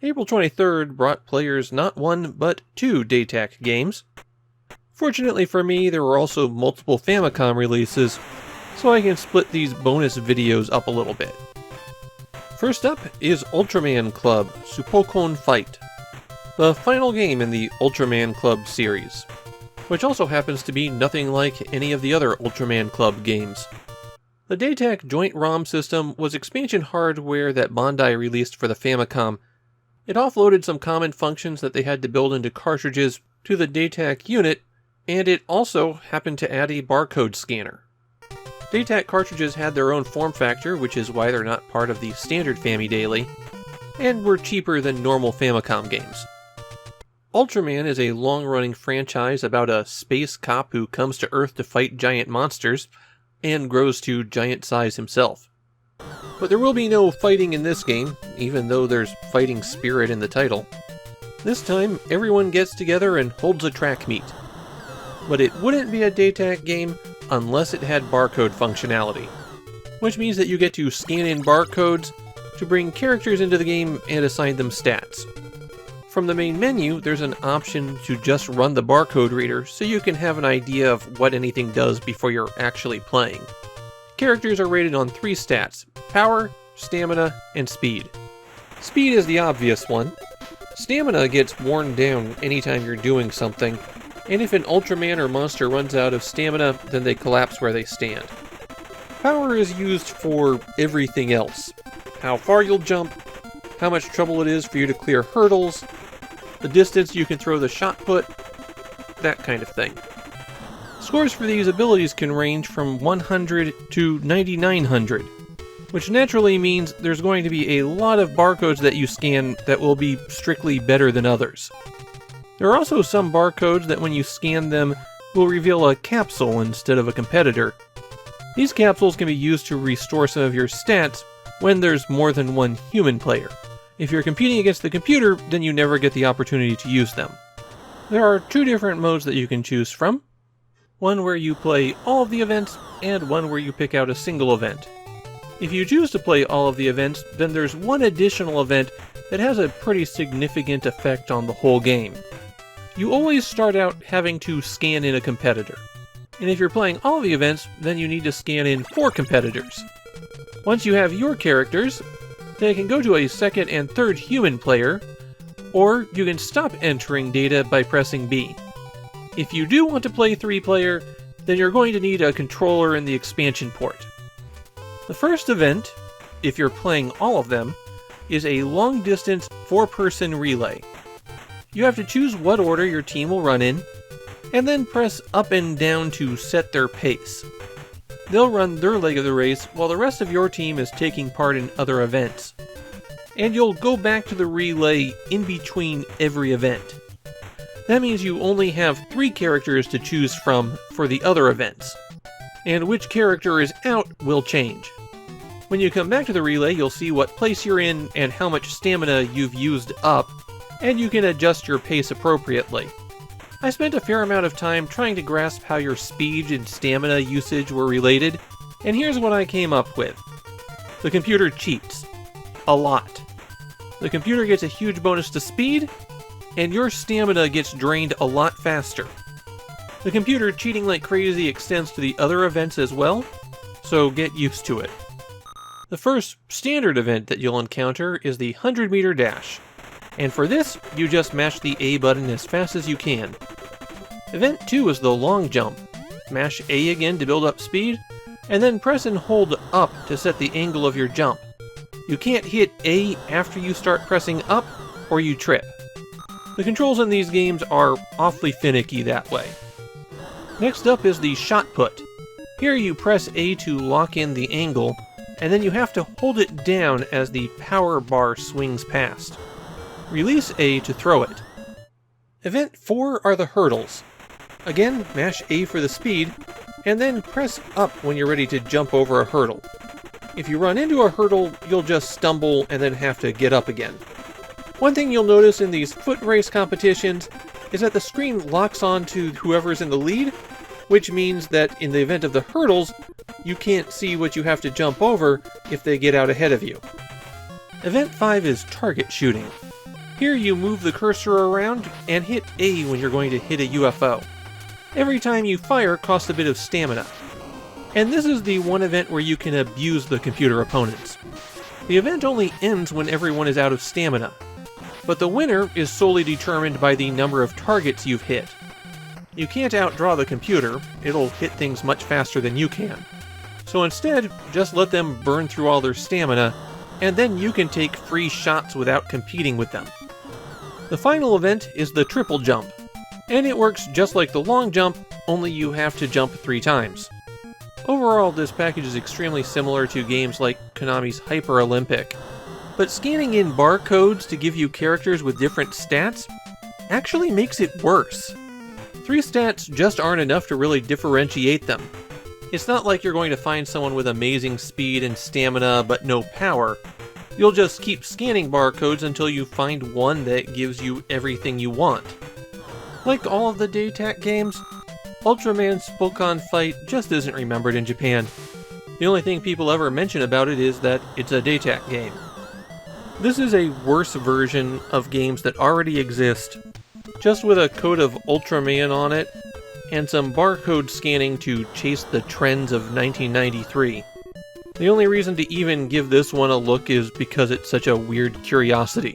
April 23rd brought players not one, but two Daytech games. Fortunately for me, there were also multiple Famicom releases, so I can split these bonus videos up a little bit. First up is Ultraman Club, Supokon Fight, the final game in the Ultraman Club series, which also happens to be nothing like any of the other Ultraman Club games. The Daytech joint ROM system was expansion hardware that Bandai released for the Famicom. It offloaded some common functions that they had to build into cartridges to the Daytech unit, and it also happened to add a barcode scanner. Daytech cartridges had their own form factor, which is why they're not part of the standard Famidaily, and were cheaper than normal Famicom games. Ultraman is a long-running franchise about a space cop who comes to Earth to fight giant monsters, and grows to giant size himself. But there will be no fighting in this game, even though there's fighting spirit in the title. This time, everyone gets together and holds a track meet. But it wouldn't be a Daytech game unless it had barcode functionality, which means that you get to scan in barcodes to bring characters into the game and assign them stats. From the main menu, there's an option to just run the barcode reader so you can have an idea of what anything does before you're actually playing. Characters are rated on 3 stats: power, stamina, and speed. Speed is the obvious one. Stamina gets worn down anytime you're doing something, and if an Ultraman or monster runs out of stamina, then they collapse where they stand. Power is used for everything else. How far you'll jump, how much trouble it is for you to clear hurdles, the distance you can throw the shot put, that kind of thing. Scores for these abilities can range from 100 to 9900, which naturally means there's going to be a lot of barcodes that you scan that will be strictly better than others. There are also some barcodes that when you scan them will reveal a capsule instead of a competitor. These capsules can be used to restore some of your stats when there's more than one human player. If you're competing against the computer, then you never get the opportunity to use them. There are 2 different modes that you can choose from. One where you play all of the events, and one where you pick out a single event. If you choose to play all of the events, then there's one additional event that has a pretty significant effect on the whole game. You always start out having to scan in a competitor. And if you're playing all the events, then you need to scan in 4 competitors. Once you have your characters, they can go to a second and third human player, or you can stop entering data by pressing B. If you do want to play 3-player, then you're going to need a controller in the expansion port. The first event, if you're playing all of them, is a long-distance 4-person relay. You have to choose what order your team will run in, and then press up and down to set their pace. They'll run their leg of the race while the rest of your team is taking part in other events. And you'll go back to the relay in between every event. That means you only have 3 characters to choose from for the other events, and which character is out will change. When you come back to the relay, you'll see what place you're in and how much stamina you've used up, and you can adjust your pace appropriately. I spent a fair amount of time trying to grasp how your speed and stamina usage were related, and here's what I came up with. The computer cheats. A lot. The computer gets a huge bonus to speed, and your stamina gets drained a lot faster. The computer cheating like crazy extends to the other events as well, so get used to it. The first standard event that you'll encounter is the 100-meter dash, and for this, you just mash the A button as fast as you can. Event 2 is the long jump. Mash A again to build up speed, and then press and hold up to set the angle of your jump. You can't hit A after you start pressing up, or you trip. The controls in these games are awfully finicky that way. Next up is the shot put. Here you press A to lock in the angle, and then you have to hold it down as the power bar swings past. Release A to throw it. Event 4 are the hurdles. Again, mash A for the speed, and then press up when you're ready to jump over a hurdle. If you run into a hurdle, you'll just stumble and then have to get up again. One thing you'll notice in these foot race competitions is that the screen locks on to whoever's in the lead, which means that in the event of the hurdles, you can't see what you have to jump over if they get out ahead of you. Event 5 is target shooting. Here you move the cursor around and hit A when you're going to hit a UFO. Every time you fire costs a bit of stamina. And this is the one event where you can abuse the computer opponents. The event only ends when everyone is out of stamina, but the winner is solely determined by the number of targets you've hit. You can't outdraw the computer, it'll hit things much faster than you can. So instead, just let them burn through all their stamina, and then you can take free shots without competing with them. The final event is the triple jump, and it works just like the long jump, only you have to jump 3 times. Overall, this package is extremely similar to games like Konami's Hyper Olympic, but scanning in barcodes to give you characters with different stats actually makes it worse. 3 stats just aren't enough to really differentiate them. It's not like you're going to find someone with amazing speed and stamina but no power. You'll just keep scanning barcodes until you find one that gives you everything you want. Like all of the Daytac games, Ultraman Supokon Fight just isn't remembered in Japan. The only thing people ever mention about it is that it's a Daytac game. This is a worse version of games that already exist, just with a coat of Ultraman on it, and some barcode scanning to chase the trends of 1993. The only reason to even give this one a look is because it's such a weird curiosity.